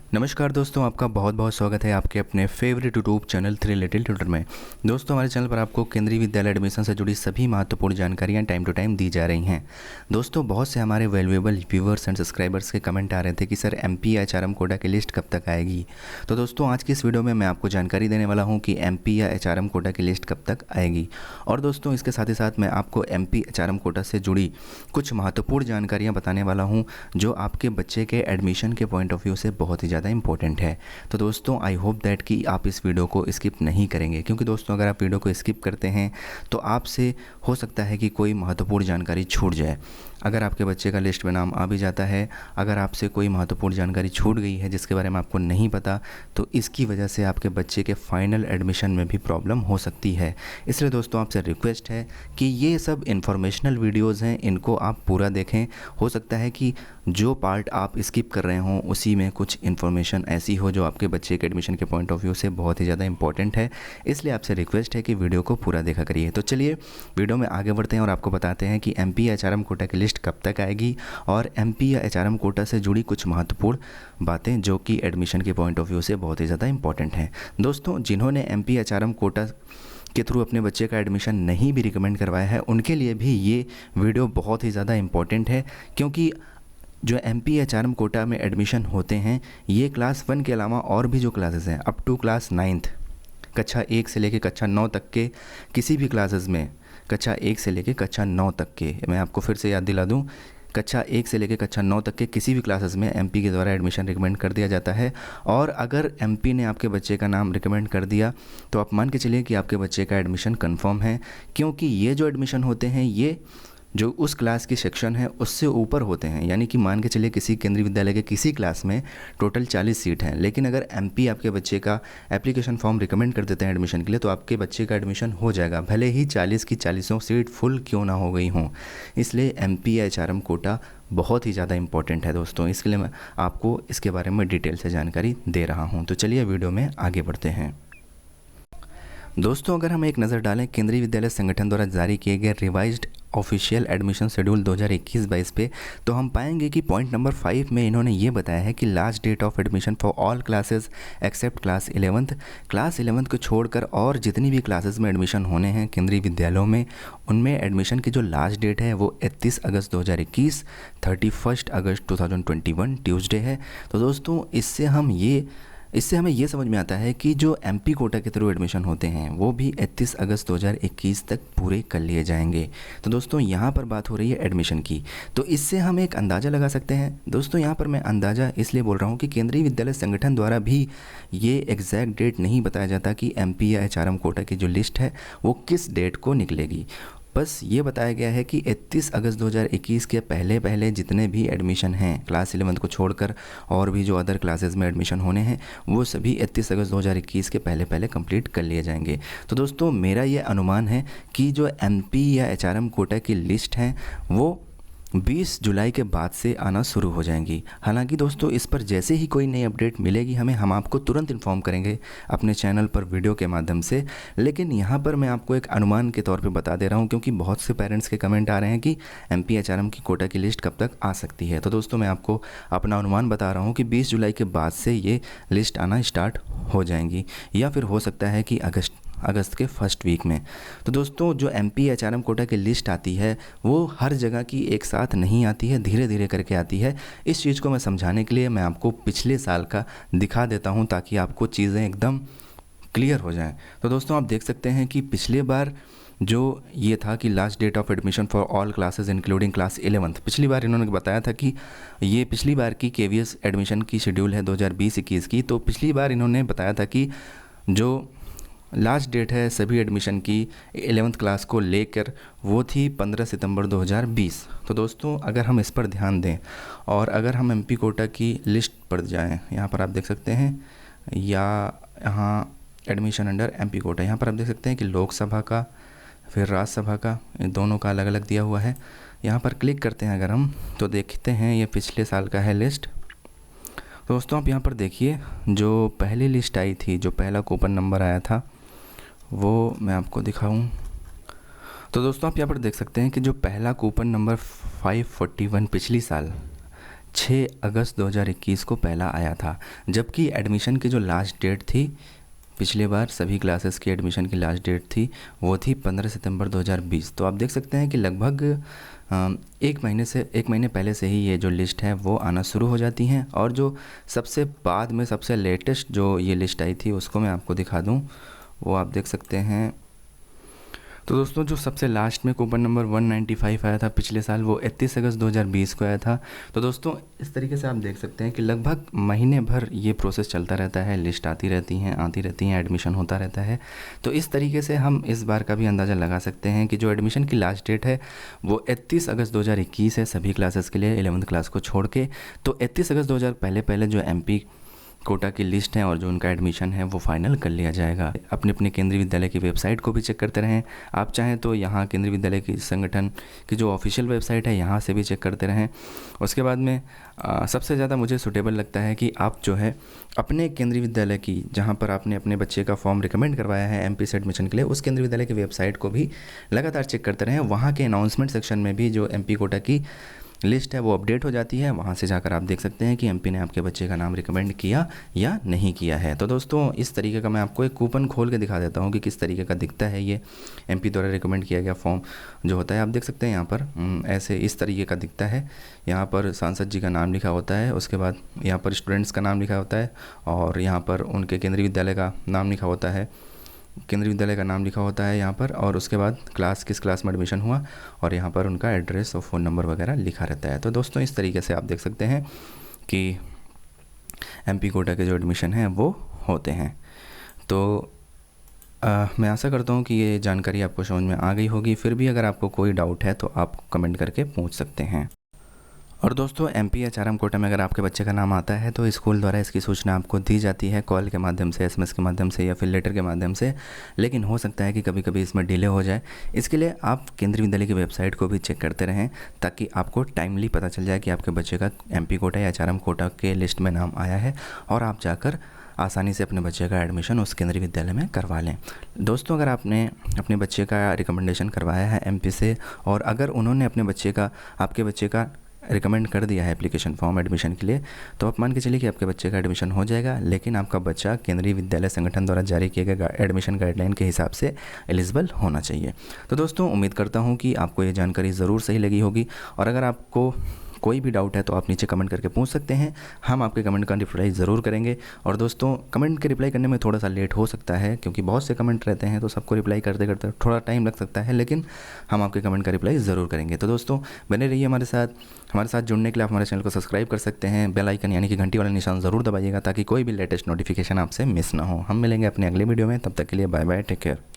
नमस्कार दोस्तों, आपका बहुत बहुत स्वागत है आपके अपने favourite YouTube channel 3 little tutor में। दोस्तों, हमारे चैनल पर आपको केंद्रीय विद्यालय एडमिशन से जुड़ी सभी महत्वपूर्ण जानकारियां टाइम टू टाइम दी जा रही हैं। दोस्तों, बहुत से हमारे वैल्यूएबल व्यूवर्स एंड सब्सक्राइबर्स के कमेंट आ रहे थे कि सर एमपी या एचआरएम कोटा की लिस्ट कब तक आएगी। तो दोस्तों, आज की इस वीडियो में मैं आपको जानकारी देने वाला हूँ कि एमपी या एचआरएम कोटा की लिस्ट कब तक आएगी। और दोस्तों, इसके साथ ही साथ मैं आपको एमपी एचआरएम कोटा से जुड़ी कुछ महत्वपूर्ण जानकारियाँ बताने वाला हूँ जो आपके बच्चे के एडमिशन के पॉइंट ऑफ व्यू से बहुत ही ज़्यादा इंपॉर्टेंट है। तो दोस्तों, आई होप दैट कि आप इस वीडियो को स्किप नहीं करेंगे, क्योंकि दोस्तों अगर आप वीडियो को स्किप करते हैं तो आपसे हो सकता है कि कोई महत्वपूर्ण जानकारी छूट जाए। अगर आपके बच्चे का लिस्ट में नाम आ भी जाता है, अगर आपसे कोई महत्वपूर्ण जानकारी छूट गई है जिसके बारे में आपको नहीं पता, तो इसकी वजह से आपके बच्चे के फाइनल एडमिशन में भी प्रॉब्लम हो सकती है। इसलिए दोस्तों आपसे रिक्वेस्ट है कि ये सब इन्फॉर्मेशनल वीडियोज़ हैं, इनको आप पूरा देखें। हो सकता है कि जो पार्ट आप स्किप कर रहे हों उसी में कुछ इन्फॉर्मेशन ऐसी हो जो आपके बच्चे के एडमिशन के पॉइंट ऑफ व्यू से बहुत ही ज़्यादा इंपॉर्टेंट है। इसलिए आपसे रिक्वेस्ट है कि वीडियो को पूरा देखा करिए। तो चलिए वीडियो में आगे बढ़ते हैं और आपको बताते हैं कि एमपी या एचआरएम कोटा की लिस्ट कब तक आएगी और एमपी या एचआरएम कोटा से जुड़ी कुछ महत्वपूर्ण बातें जो कि एडमिशन के पॉइंट ऑफ व्यू से बहुत ही ज़्यादा इंपॉर्टेंट हैं। दोस्तों, जिन्होंने एमपी एचआरएम कोटा के थ्रू अपने बच्चे का एडमिशन नहीं भी रिकमेंड करवाया है, उनके लिए भी ये वीडियो बहुत ही ज़्यादा इंपॉर्टेंट है, क्योंकि जो एमपी एचआरएम कोटा में एडमिशन होते हैं ये क्लास 1 के अलावा और भी जो क्लासेस हैं अप टू क्लास 9th, कक्षा 1 से लेकर कक्षा 9 तक के किसी भी क्लासेस में, कक्षा 1 से लेकर कक्षा 9 तक के, मैं आपको फिर से याद दिला दूं, कक्षा 1 से लेकर कक्षा 9 तक के किसी भी क्लासेस में एमपी के द्वारा एडमिशन रिकमेंड कर दिया जाता है। और अगर एमपी ने आपके बच्चे का नाम रिकमेंड कर दिया तो आप मान के चलिए कि आपके बच्चे का एडमिशन कंफर्म है, क्योंकि ये जो एडमिशन होते हैं ये जो उस क्लास की सेक्शन है उससे ऊपर होते हैं। यानी कि मान के चलिए किसी केंद्रीय विद्यालय के किसी क्लास में टोटल 40 सीट हैं, लेकिन अगर एमपी आपके बच्चे का एप्लीकेशन फॉर्म रिकमेंड कर देते हैं एडमिशन के लिए, तो आपके बच्चे का एडमिशन हो जाएगा, भले ही 40 की 40 सीट फुल क्यों ना हो गई हों। इसलिए एमपी या एचआरएम कोटा बहुत ही ज़्यादा इंपॉर्टेंट है दोस्तों, इसके लिए मैं आपको इसके बारे में डिटेल से जानकारी दे रहा हूँ। तो चलिए वीडियो में आगे बढ़ते हैं। दोस्तों, अगर हम एक नज़र डालें केंद्रीय विद्यालय संगठन द्वारा जारी किए गए रिवाइज्ड ऑफिशियल एडमिशन शेड्यूल 2021-22 पे, तो हम पाएंगे कि पॉइंट नंबर 5 में इन्होंने ये बताया है कि last date of admission for all classes except class 11th, class 11th को छोड़कर और जितनी भी क्लासेस में एडमिशन होने हैं केंद्रीय विद्यालयों में, उनमें एडमिशन की जो लास्ट डेट है वो 31 अगस्त 2021, 31 अगस्त 2021 ट्यूसडे है। तो दोस्तों, इससे हमें ये समझ में आता है कि जो एमपी कोटा के थ्रू एडमिशन होते हैं वो भी 31 अगस्त 2021 तक पूरे कर लिए जाएंगे। तो दोस्तों, यहाँ पर बात हो रही है एडमिशन की, तो इससे हम एक अंदाज़ा लगा सकते हैं। दोस्तों, यहाँ पर मैं अंदाज़ा इसलिए बोल रहा हूँ कि केंद्रीय विद्यालय संगठन द्वारा भी ये एग्जैक्ट डेट नहीं बताया जाता कि एमपी या एचआरएम कोटा की जो लिस्ट है वो किस डेट को निकलेगी। बस ये बताया गया है कि 31 अगस्त 2021 के पहले पहले जितने भी एडमिशन हैं क्लास 11 को छोड़कर और भी जो अदर क्लासेस में एडमिशन होने हैं वो सभी 31 अगस्त 2021 के पहले पहले कंप्लीट कर लिए जाएंगे। तो दोस्तों, मेरा ये अनुमान है कि जो एमपी या एचआरएम कोटा की लिस्ट हैं वो 20 जुलाई के बाद से आना शुरू हो जाएंगी। हालांकि दोस्तों, इस पर जैसे ही कोई नई अपडेट मिलेगी हम आपको तुरंत इन्फॉर्म करेंगे अपने चैनल पर वीडियो के माध्यम से। लेकिन यहाँ पर मैं आपको एक अनुमान के तौर पे बता दे रहा हूँ, क्योंकि बहुत से पेरेंट्स के कमेंट आ रहे हैं कि एमपी एचआरएम की कोटा की लिस्ट कब तक आ सकती है। तो दोस्तों, मैं आपको अपना अनुमान बता रहा हूँ कि 20 जुलाई के बाद से ये लिस्ट आना स्टार्ट हो जाएंगी, या फिर हो सकता है कि अगस्त के फर्स्ट वीक में। तो दोस्तों, जो एमपी एचआरएम कोटा की लिस्ट आती है वो हर जगह की एक साथ नहीं आती है, धीरे धीरे करके आती है। इस चीज़ को मैं समझाने के लिए मैं आपको पिछले साल का दिखा देता हूं ताकि आपको चीज़ें एकदम क्लियर हो जाएं। तो दोस्तों, आप देख सकते हैं कि पिछले बार जो ये था कि last date of admission for all classes including class 11th, पिछली बार इन्होंने बताया था कि ये पिछली बार की केवीएस एडमिशन की शेड्यूल है 2020-21 की। तो पिछली बार इन्होंने बताया था कि जो लास्ट डेट है सभी एडमिशन की 11th क्लास को लेकर वो थी 15 सितंबर 2020। तो दोस्तों, अगर हम इस पर ध्यान दें और अगर हम एमपी कोटा की लिस्ट पर जाएं, यहाँ पर आप देख सकते हैं, या यहाँ एडमिशन अंडर एमपी कोटा, यहाँ पर आप देख सकते हैं कि लोकसभा का फिर राज्यसभा का, इन दोनों का अलग अलग दिया हुआ है। यहाँ पर क्लिक करते हैं अगर हम, तो देखते हैं ये पिछले साल का है लिस्ट। दोस्तों, आप यहाँ पर देखिए, जो पहली लिस्ट आई थी, जो पहला कूपन नंबर आया था वो मैं आपको दिखाऊं। तो दोस्तों, आप यहाँ पर देख सकते हैं कि जो पहला कूपन नंबर 541 पिछली साल 6 अगस्त 2021 को पहला आया था, जबकि एडमिशन की जो लास्ट डेट थी पिछले बार सभी क्लासेस की एडमिशन की लास्ट डेट थी वो थी 15 सितंबर 2020। तो आप देख सकते हैं कि लगभग एक महीने पहले से ही ये जो लिस्ट है वो आना शुरू हो जाती हैं। और जो सबसे बाद में सबसे लेटेस्ट जो ये लिस्ट आई थी उसको मैं आपको दिखा दूं, वो आप देख सकते हैं। तो दोस्तों जो सबसे लास्ट में कूपन नंबर 195 आया था पिछले साल, वो 31 अगस्त 2020 को आया था। तो दोस्तों इस तरीके से आप देख सकते हैं कि लगभग महीने भर ये प्रोसेस चलता रहता है, लिस्ट आती रहती हैं, एडमिशन होता रहता है। तो इस तरीके से हम इस बार का भी अंदाज़ा लगा सकते हैं कि जो एडमिशन की लास्ट डेट है वो 31 अगस्त 2021 है सभी क्लासेस के लिए 11th क्लास को छोड़ के। तो 31 अगस्त 2000 पहले जो MP कोटा की लिस्ट है और जो उनका एडमिशन है वो फाइनल कर लिया जाएगा। अपने अपने केंद्रीय विद्यालय की वेबसाइट को भी चेक करते रहें। आप चाहें तो यहाँ केंद्रीय विद्यालय की संगठन की जो ऑफिशियल वेबसाइट है यहाँ से भी चेक करते रहें। उसके बाद में सबसे ज़्यादा मुझे सूटेबल लगता है कि आप जो है अपने केंद्रीय विद्यालय की, जहाँ पर आपने अपने बच्चे का फॉर्म रिकमेंड करवाया है MP से एडमिशन के लिए, उस केंद्रीय विद्यालय की वेबसाइट को भी लगातार चेक करते रहें। वहाँ के अनाउंसमेंट सेक्शन में भी जो MP कोटा की लिस्ट है वो अपडेट हो जाती है। वहाँ से जाकर आप देख सकते हैं कि MP ने आपके बच्चे का नाम रिकमेंड किया या नहीं किया है। तो दोस्तों इस तरीके का मैं आपको एक कूपन खोल के दिखा देता हूँ कि किस तरीके का दिखता है ये MP द्वारा रिकमेंड किया गया फॉर्म जो होता है। आप देख सकते हैं यहाँ पर ऐसे इस तरीके का दिखता है। यहाँ पर सांसद जी का नाम लिखा होता है, उसके बाद यहाँ पर स्टूडेंट्स का नाम लिखा होता है और यहाँ पर उनके केंद्रीय विद्यालय का नाम लिखा होता है, यहाँ पर, और उसके बाद किस क्लास में एडमिशन हुआ और यहाँ पर उनका एड्रेस और फ़ोन नंबर वगैरह लिखा रहता है। तो दोस्तों इस तरीके से आप देख सकते हैं कि MP कोटा के जो एडमिशन हैं वो होते हैं। तो मैं आशा करता हूँ कि ये जानकारी आपको समझ में आ गई होगी। फिर भी अगर आपको कोई डाउट है तो आप कमेंट करके पूछ सकते हैं। और दोस्तों MP HRM कोटा में अगर आपके बच्चे का नाम आता है तो स्कूल द्वारा इसकी सूचना आपको दी जाती है, कॉल के माध्यम से, SMS के माध्यम से या फिर लेटर के माध्यम से। लेकिन हो सकता है कि कभी कभी इसमें डिले हो जाए। इसके लिए आप केंद्रीय विद्यालय की वेबसाइट को भी चेक करते रहें ताकि आपको टाइमली पता चल जाए कि आपके बच्चे का MP कोटा या HRM कोटा के लिस्ट में नाम आया है और आप जाकर आसानी से अपने बच्चे का एडमिशन उस केंद्रीय विद्यालय में करवा लें। दोस्तों अगर आपने अपने बच्चे का रिकमेंडेशन करवाया है MP से और अगर उन्होंने आपके बच्चे का रिकमेंड कर दिया है एप्लीकेशन फॉर्म एडमिशन के लिए, तो आप मान के चलिए कि आपके बच्चे का एडमिशन हो जाएगा, लेकिन आपका बच्चा केंद्रीय विद्यालय संगठन द्वारा जारी किए गए एडमिशन गाइडलाइन के हिसाब से एलिजिबल होना चाहिए। तो दोस्तों उम्मीद करता हूँ कि आपको ये जानकारी ज़रूर सही लगी होगी और अगर आपको कोई भी डाउट है तो आप नीचे कमेंट करके पूछ सकते हैं, हम आपके कमेंट का रिप्लाई ज़रूर करेंगे। और दोस्तों कमेंट के रिप्लाई करने में थोड़ा सा लेट हो सकता है क्योंकि बहुत से कमेंट रहते हैं तो सबको रिप्लाई करते करते थोड़ा टाइम लग सकता है, लेकिन हम आपके कमेंट का रिप्लाई ज़रूर करेंगे। तो दोस्तों बने रहिए हमारे साथ जुड़ने के लिए आप हमारे चैनल को सब्सक्राइब कर सकते हैं। बेल आइकन यानी कि घंटी वाला निशान ज़रूर दबाइएगा ताकि कोई भी लेटेस्ट नोटिफिकेशन आपसे मिस ना हो। हम मिलेंगे अपने अगले वीडियो में, तब तक के लिए बाय बाय, टेक केयर।